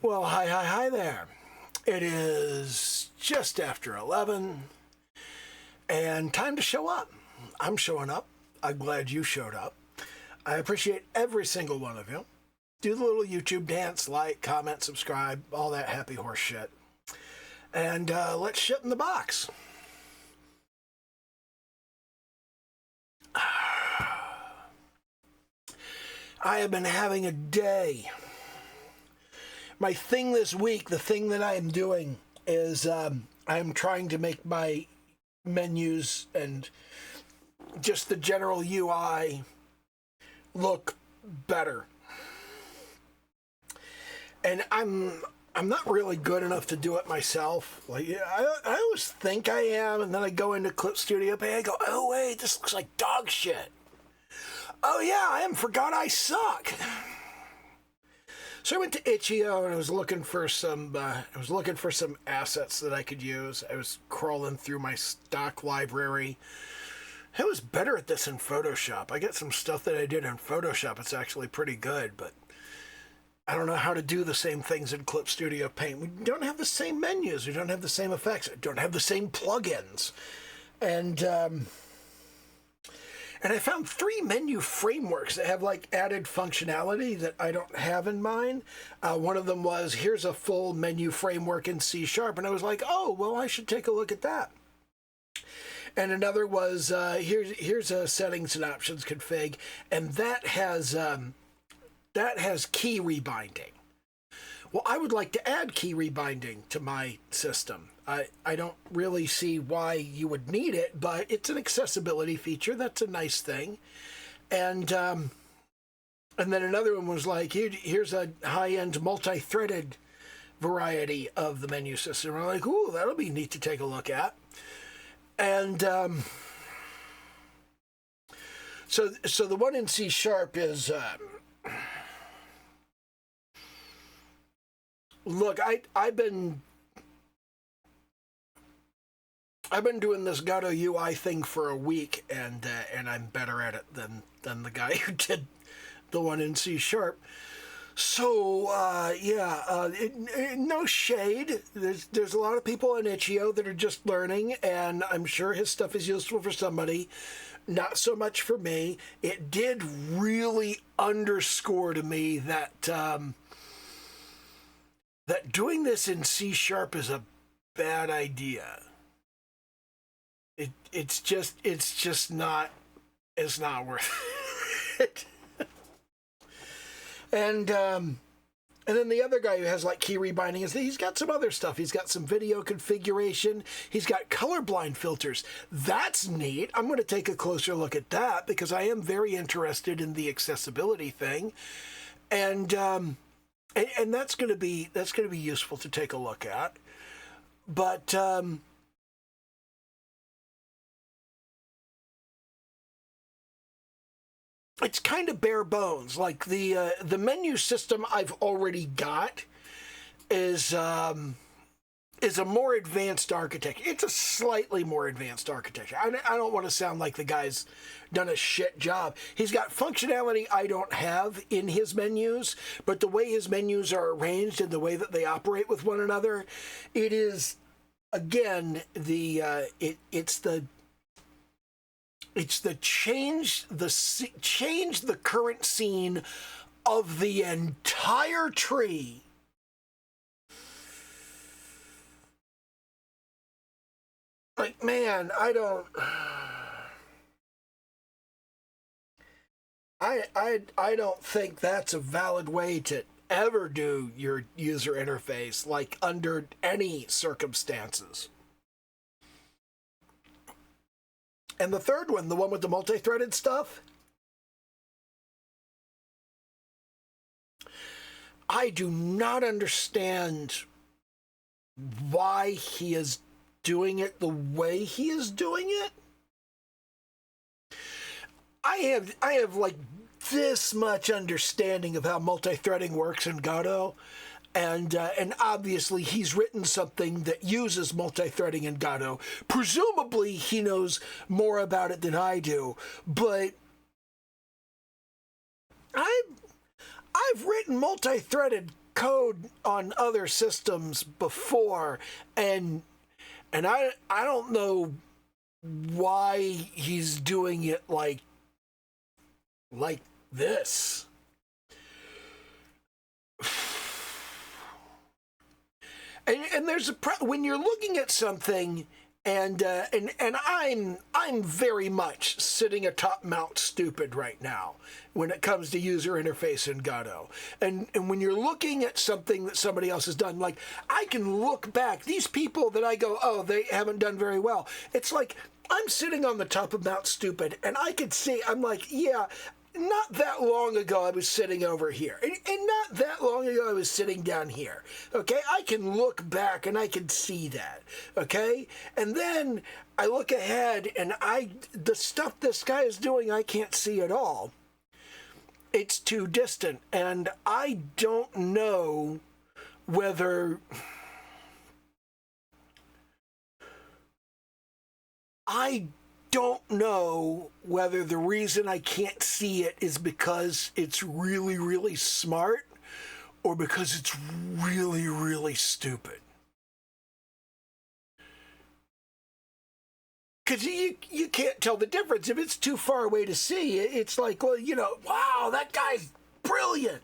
Well, hi there. It is just after 11 and time to show up. I'm showing up. I'm glad you showed up. I appreciate every single one of you. Do the little YouTube dance, like, comment, subscribe, all that happy horse shit. And let's shit in the box. I have been having a day. My thing this week, the thing that I am doing is I am trying to make my menus and just the general UI look better. And I'm not really good enough to do it myself. Like I always think I am, and then I go into Clip Studio Pay, I go, oh wait, this looks like dog shit. Oh yeah, I forgot I suck. So I went to Itch.io and I was looking for some assets that I could use. I was crawling through my stock library. I was better at this in Photoshop. I got some stuff that I did in Photoshop. It's actually pretty good, but I don't know how to do the same things in Clip Studio Paint. We don't have the same menus. We don't have the same effects. We don't have the same plugins. And I found 3 menu frameworks that have like added functionality that I don't have in mine. One of them was, here's a full menu framework in C#. And I was like, oh, well, I should take a look at that. And another was, here's a settings and options config. And that has key rebinding. Well, I would like to add key rebinding to my system. I don't really see why you would need it, but it's an accessibility feature. That's a nice thing. And then another one was like, here's a high-end multi-threaded variety of the menu system. I'm like, ooh, that'll be neat to take a look at. And so the one in C# is... Look, I've been doing this Godot UI thing for a week, and I'm better at it than the guy who did the one in C#. So no shade. There's a lot of people on Itch.io that are just learning, and I'm sure his stuff is useful for somebody. Not so much for me. It did really underscore to me that that doing this in C# is a bad idea. It's just not worth it. And then the other guy who has like key rebinding he's got some other stuff. He's got some video configuration. He's got colorblind filters. That's neat. I'm going to take a closer look at that because I am very interested in the accessibility thing. And that's going to be useful to take a look at. But it's kind of bare bones. Like the menu system I've already got is a more advanced architecture. It's a slightly more advanced architecture. I don't want to sound like the guy's done a shit job. He's got functionality I don't have in his menus, but the way his menus are arranged and the way that they operate with one another, it is, again, it's the change the current scene of the entire tree. Like, man, I don't think that's a valid way to ever do your user interface, like under any circumstances. And the third one, the one with the multi-threaded stuff, I do not understand why he is doing it the way he is doing it. I have like this much understanding of how multi-threading works in Godot, and obviously he's written something that uses multi-threading in Godot. Presumably he knows more about it than I do, but I've written multi-threaded code on other systems before, and I don't know why he's doing it like this. And there's when you're looking at something, and I'm very much sitting atop Mount Stupid right now when it comes to user interface in Godot. And when you're looking at something that somebody else has done, like I can look back, these people that I go, oh, they haven't done very well. It's like I'm sitting on the top of Mount Stupid, and I could see, I'm like, yeah, not that long ago I was sitting over here, and not that long ago I was sitting down here. Okay, I can look back and I can see that. Okay, and then I look ahead, and the stuff this guy is doing, I can't see at all. It's too distant, and I don't know whether the reason I can't see it is because it's really, really smart, or because it's really, really stupid. Because you can't tell the difference. If it's too far away to see, it's like, well, wow, that guy's brilliant.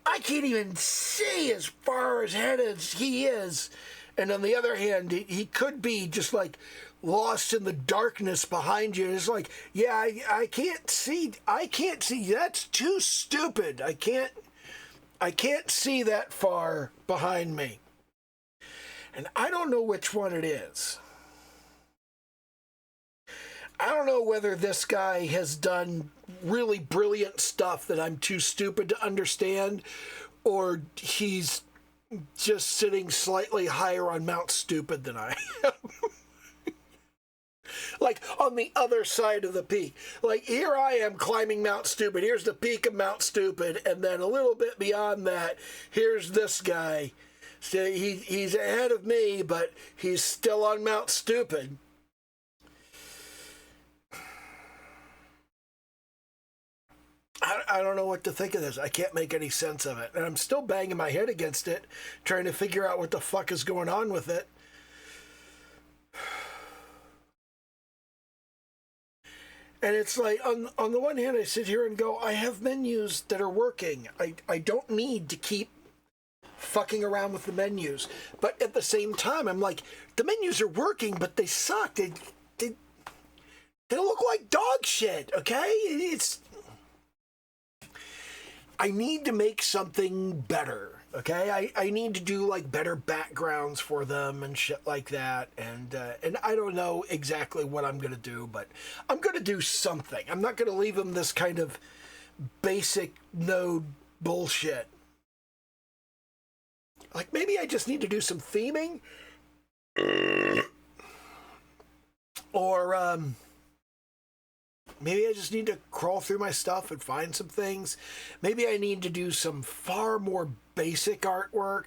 I can't even see as far ahead as he is. And on the other hand, he could be just like lost in the darkness behind you. It's like, yeah, I can't see. That's too stupid. I can't see that far behind me. And I don't know which one it is. I don't know whether this guy has done really brilliant stuff that I'm too stupid to understand, or he's just sitting slightly higher on Mount Stupid than I am. Like on the other side of the peak. Like here I am climbing Mount Stupid. Here's the peak of Mount Stupid. And then a little bit beyond that, here's this guy. So he's ahead of me, but he's still on Mount Stupid. I don't know what to think of this. I can't make any sense of it. And I'm still banging my head against it, trying to figure out what the fuck is going on with it. And it's like, on the one hand, I sit here and go, I have menus that are working. I don't need to keep fucking around with the menus. But at the same time, I'm like, the menus are working, but they suck. They look like dog shit, okay? I need to make something better, okay? I need to do like better backgrounds for them and shit like that. And I don't know exactly what I'm going to do, but I'm going to do something. I'm not going to leave them this kind of basic node bullshit. Like maybe I just need to do some theming, or maybe I just need to crawl through my stuff and find some things. Maybe I need to do some far more basic artwork.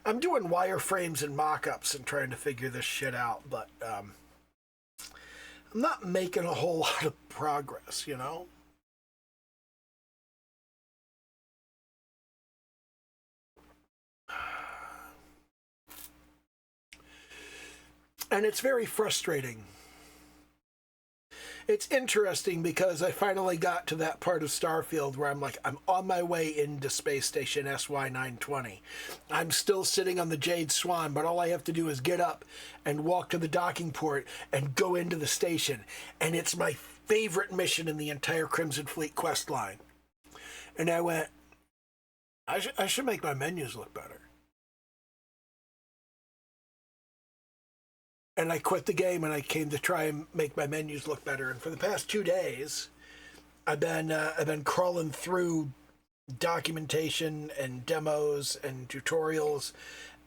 I'm doing wireframes and mock-ups and trying to figure this shit out, but I'm not making a whole lot of progress, you know? And it's very frustrating. It's interesting because I finally got to that part of Starfield where I'm like, I'm on my way into Space Station SY-920. I'm still sitting on the Jade Swan, but all I have to do is get up and walk to the docking port and go into the station. And it's my favorite mission in the entire Crimson Fleet quest line. And I went, I should make my menus look better. And I quit the game and I came to try and make my menus look better. And for the past 2 days, I've been crawling through documentation and demos and tutorials,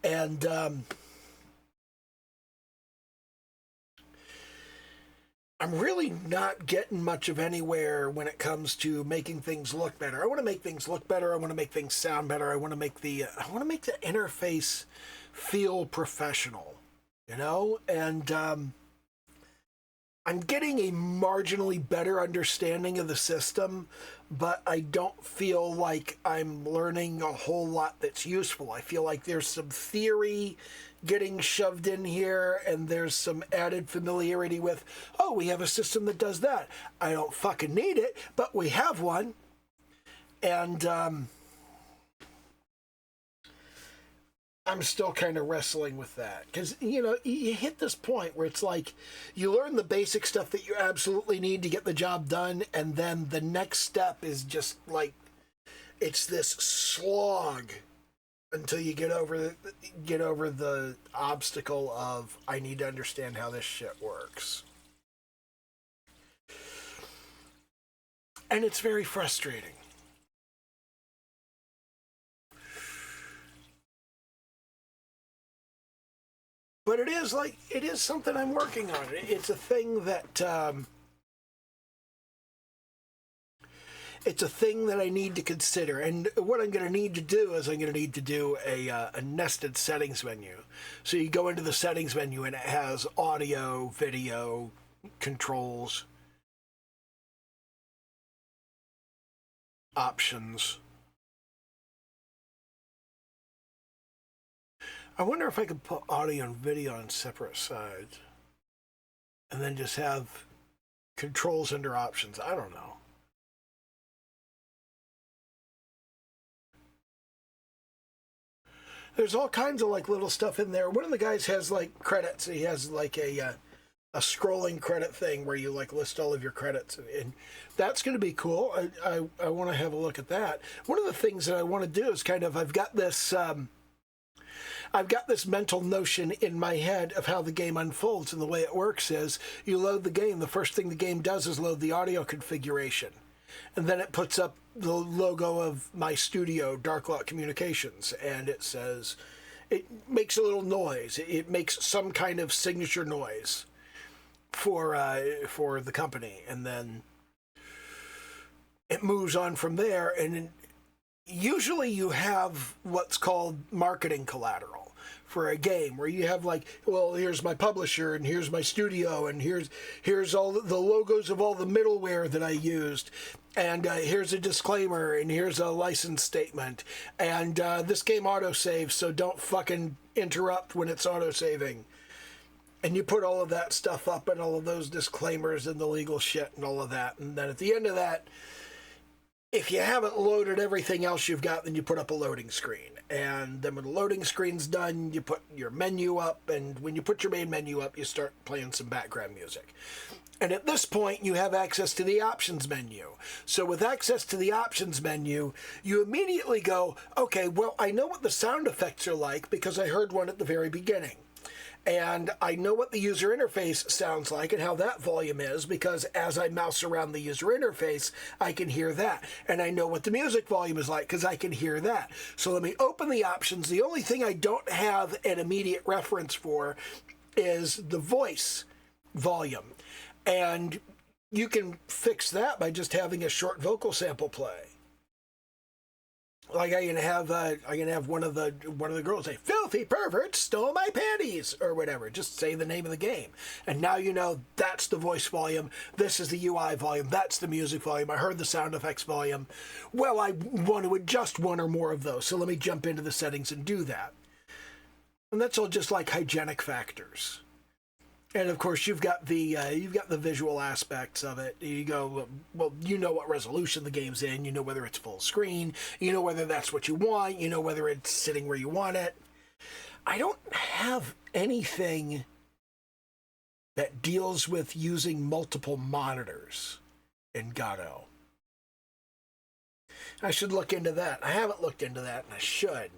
and I'm really not getting much of anywhere when it comes to making things look better. I want to make things look better. I want to make things sound better. I want to make the interface feel professional. You know, and I'm getting a marginally better understanding of the system, but I don't feel like I'm learning a whole lot that's useful. I feel like there's some theory getting shoved in here, and there's some added familiarity with, oh, we have a system that does that. I don't fucking need it, but we have one. And I'm still kind of wrestling with that. Because, you know, you hit this point where it's like you learn the basic stuff that you absolutely need to get the job done, and then the next step is just like, it's this slog until you get over the obstacle of, I need to understand how this shit works. And it's very frustrating. But it is something I'm working on. It's a thing that I need to consider. And what I'm going to need to do is I'm going to need to do a nested settings menu. So you go into the settings menu and it has audio, video, controls, options. I wonder if I could put audio and video on separate sides and then just have controls under options. I don't know. There's all kinds of like little stuff in there. One of the guys has like credits. He has like a scrolling credit thing where you like list all of your credits, and that's going to be cool. I want to have a look at that. One of the things that I want to do is kind of, I've got this mental notion in my head of how the game unfolds, and the way it works is you load the game. The first thing the game does is load the audio configuration, and then it puts up the logo of my studio, Darklot Communications, and it says, it makes a little noise. It makes some kind of signature noise for the company, and then it moves on from there. And usually you have what's called marketing collateral for a game, where you have like, well, here's my publisher, and here's my studio, and here's all the logos of all the middleware that I used, and here's a disclaimer, and here's a license statement, and this game autosaves, so don't fucking interrupt when it's autosaving. And you put all of that stuff up, and all of those disclaimers and the legal shit and all of that, and then at the end of that, if you haven't loaded everything else you've got, then you put up a loading screen. And then when the loading screen's done, you put your menu up. And when you put your main menu up, you start playing some background music. And at this point, you have access to the options menu. So with access to the options menu, you immediately go, okay, well, I know what the sound effects are like because I heard one at the very beginning. And I know what the user interface sounds like and how that volume is, because as I mouse around the user interface, I can hear that. And I know what the music volume is like because I can hear that. So let me open the options. The only thing I don't have an immediate reference for is the voice volume. And you can fix that by just having a short vocal sample play. Like I can have one of the girls say, "Filthy pervert stole my panties," or whatever. Just say the name of the game, and now you know that's the voice volume. This is the UI volume. That's the music volume. I heard the sound effects volume. Well, I want to adjust one or more of those, so let me jump into the settings and do that. And that's all just like hygienic factors. And of course, you've got the visual aspects of it. You go, well, you know what resolution the game's in. You know whether it's full screen. You know whether that's what you want. You know whether it's sitting where you want it. I don't have anything that deals with using multiple monitors in Godot. I should look into that. I haven't looked into that, and I should.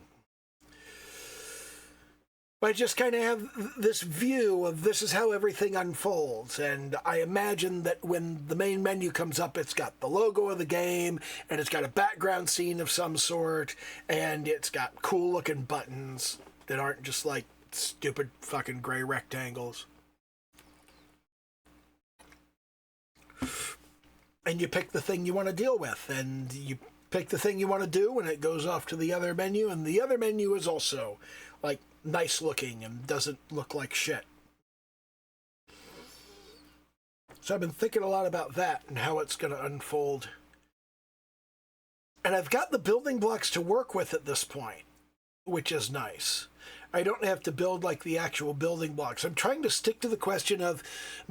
I just kind of have this view of this is how everything unfolds, and I imagine that when the main menu comes up, it's got the logo of the game, and it's got a background scene of some sort, and it's got cool-looking buttons that aren't just like stupid fucking gray rectangles. And you pick the thing you want to deal with, and you pick the thing you want to do, and it goes off to the other menu, and the other menu is also like nice looking and doesn't look like shit. So I've been thinking a lot about that and how it's going to unfold And I've got the building blocks to work with at this point, which is nice. I don't have to build like the actual building blocks. I'm trying to stick to the question of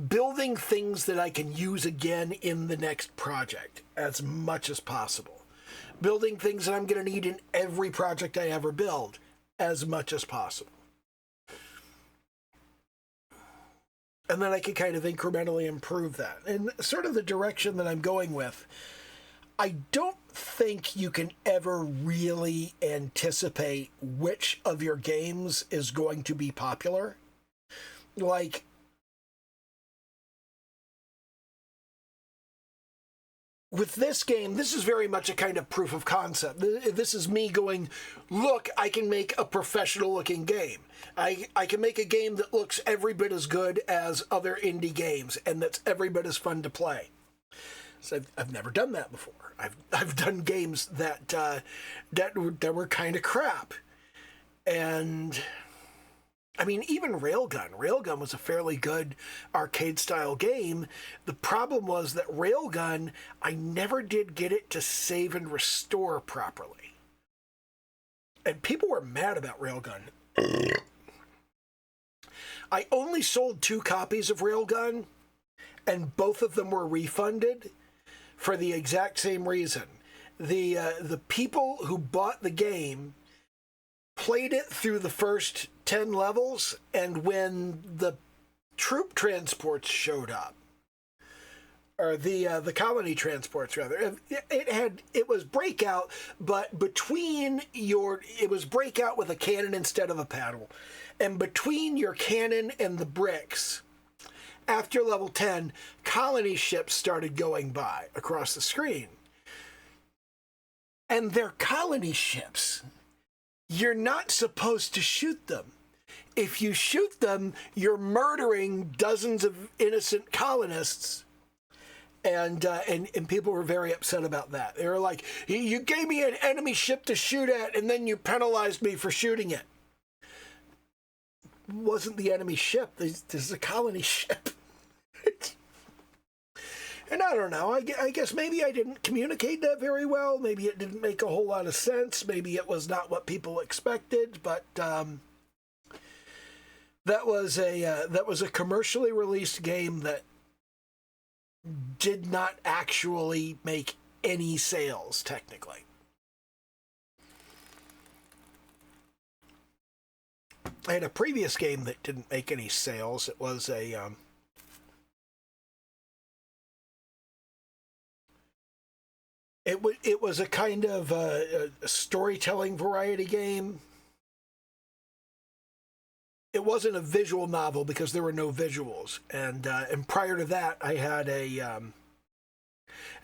building things that I can use again in the next project as much as possible. Building things that I'm going to need in every project I ever build as much as possible. And then I can kind of incrementally improve that. And sort of the direction that I'm going with, I don't think you can ever really anticipate which of your games is going to be popular. Like, with this game, this is very much a kind of proof of concept. This is me going, look, I can make a professional-looking game. I can make a game that looks every bit as good as other indie games, and that's every bit as fun to play. So I've never done that before. I've done games that were kind of crap, and I mean, even Railgun. Railgun was a fairly good arcade-style game. The problem was that Railgun, I never did get it to save and restore properly. And people were mad about Railgun. I only sold 2 copies of Railgun, and both of them were refunded for the exact same reason. The people who bought the game played it through the first 10 levels, and when the troop transports showed up, or the colony transports rather, it was breakout, but it was breakout with a cannon instead of a paddle, and between your cannon and the bricks, after level 10, colony ships started going by across the screen, and they're colony ships. You're not supposed to shoot them. If you shoot them, you're murdering dozens of innocent colonists. And people were very upset about that. They were like, you gave me an enemy ship to shoot at, and then you penalized me for shooting it. It wasn't the enemy ship. This is a colony ship. And I don't know, I guess maybe I didn't communicate that very well. Maybe it didn't make a whole lot of sense. Maybe it was not what people expected, but that was a commercially released game that did not actually make any sales, technically. I had a previous game that didn't make any sales. It was It was a kind of a storytelling variety game. It wasn't a visual novel because there were no visuals, and prior to that, I had a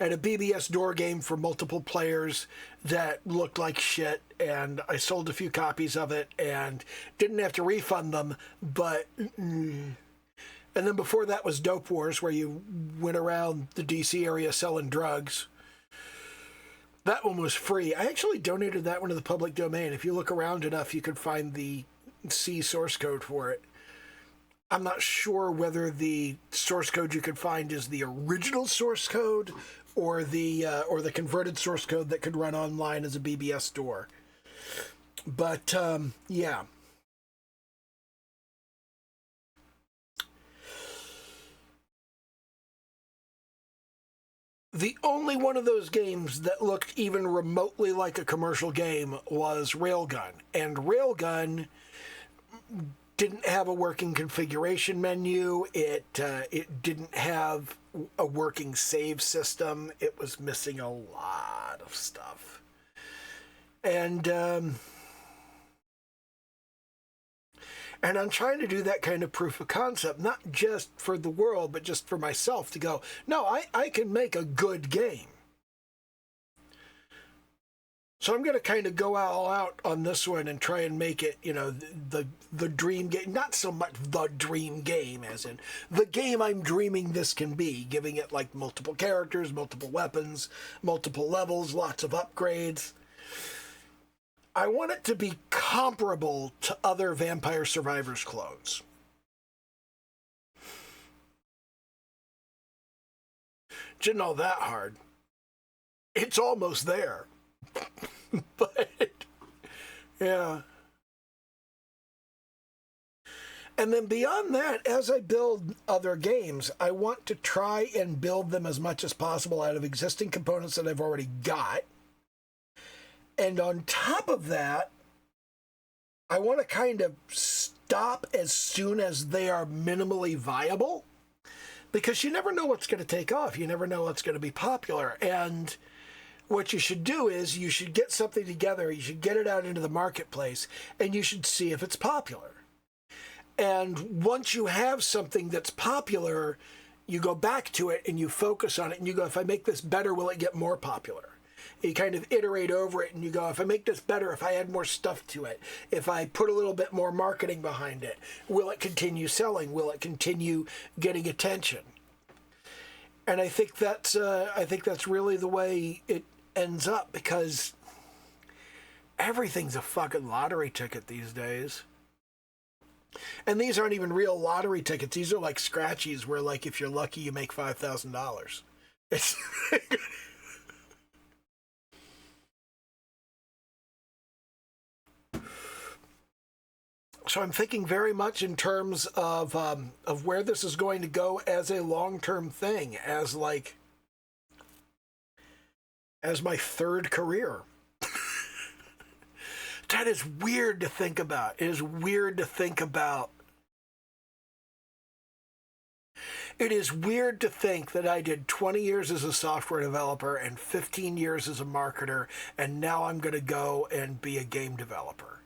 BBS door game for multiple players that looked like shit, and I sold a few copies of it and didn't have to refund them, but. And then before that was Dope Wars, where you went around the DC area selling drugs. That one was free. I actually donated that one to the public domain. If you look around enough, you could find the C source code for it. I'm not sure whether the source code you could find is the original source code or the converted source code that could run online as a BBS store. But yeah. The only one of those games that looked even remotely like a commercial game was Railgun. And Railgun didn't have a working configuration menu. It didn't have a working save system. It was missing a lot of stuff. And I'm trying to do that kind of proof of concept, not just for the world, but just for myself to go, no, I can make a good game. So I'm going to kind of go all out on this one and try and make it, the dream game. Not so much the dream game, as in the game I'm dreaming this can be, giving it like multiple characters, multiple weapons, multiple levels, lots of upgrades. I want it to be comparable to other Vampire Survivors clones. It's not that hard. It's almost there. But yeah. And then beyond that, as I build other games, I want to try and build them as much as possible out of existing components that I've already got. And on top of that, I want to kind of stop as soon as they are minimally viable, because you never know what's going to take off. You never know what's going to be popular. And what you should do is you should get something together, you should get it out into the marketplace, and you should see if it's popular. And once you have something that's popular, you go back to it and you focus on it and you go, if I make this better, will it get more popular? You kind of iterate over it and you go, if I make this better, if I add more stuff to it, if I put a little bit more marketing behind it, will it continue selling? Will it continue getting attention? And I think that's really the way it ends up, because everything's a fucking lottery ticket these days. And these aren't even real lottery tickets. These are like scratchies where, like, if you're lucky, you make $5,000. It's so I'm thinking very much in terms of where this is going to go as a long-term thing, as my third career. That is weird to think about. It is weird to think about. It is weird to think that I did 20 years as a software developer and 15 years as a marketer, and now I'm going to go and be a game developer.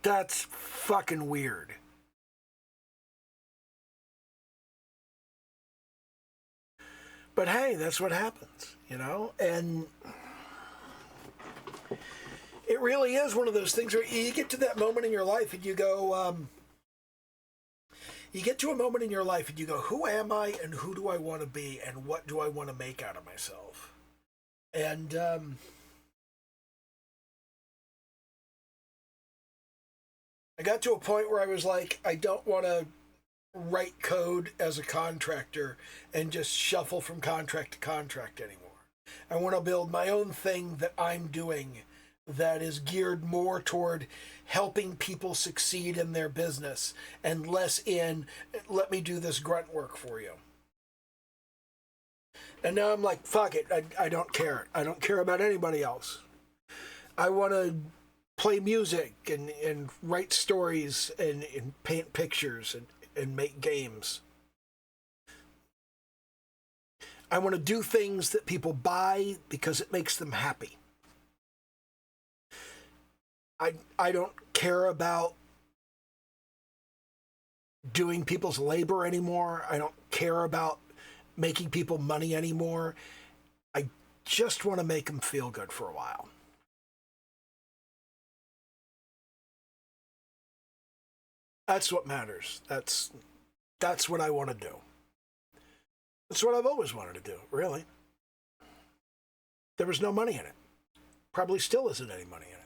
That's fucking weird. But hey, that's what happens, you know? And it really is one of those things where you get to that moment in your life and you go, you get to a moment in your life and you go, who am I and who do I want to be and what do I want to make out of myself? And I got to a point where I was like, I don't want to write code as a contractor and just shuffle from contract to contract anymore. I want to build my own thing that I'm doing that is geared more toward helping people succeed in their business and less in, let me do this grunt work for you. And now I'm like, fuck it, I don't care. I don't care about anybody else. I want to play music and write stories and paint pictures and make games. I want to do things that people buy because it makes them happy. I don't care about doing people's labor anymore. I don't care about making people money anymore. I just want to make them feel good for a while. That's what matters. That's what I want to do. That's what I've always wanted to do, really. There was no money in it. Probably still isn't any money in it.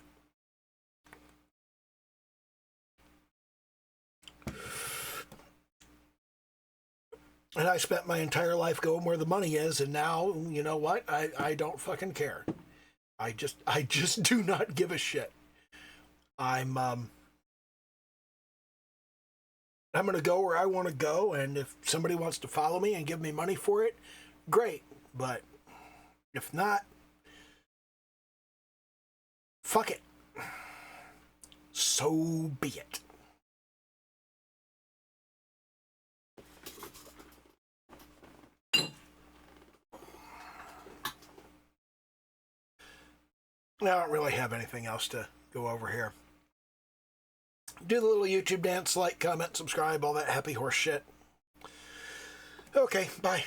And I spent my entire life going where the money is, and now, you know what? I don't fucking care. I just do not give a shit. I'm going to go where I want to go, and if somebody wants to follow me and give me money for it, great. But if not, fuck it. So be it. I don't really have anything else to go over here. Do the little YouTube dance, like, comment, subscribe, all that happy horse shit. Okay, bye.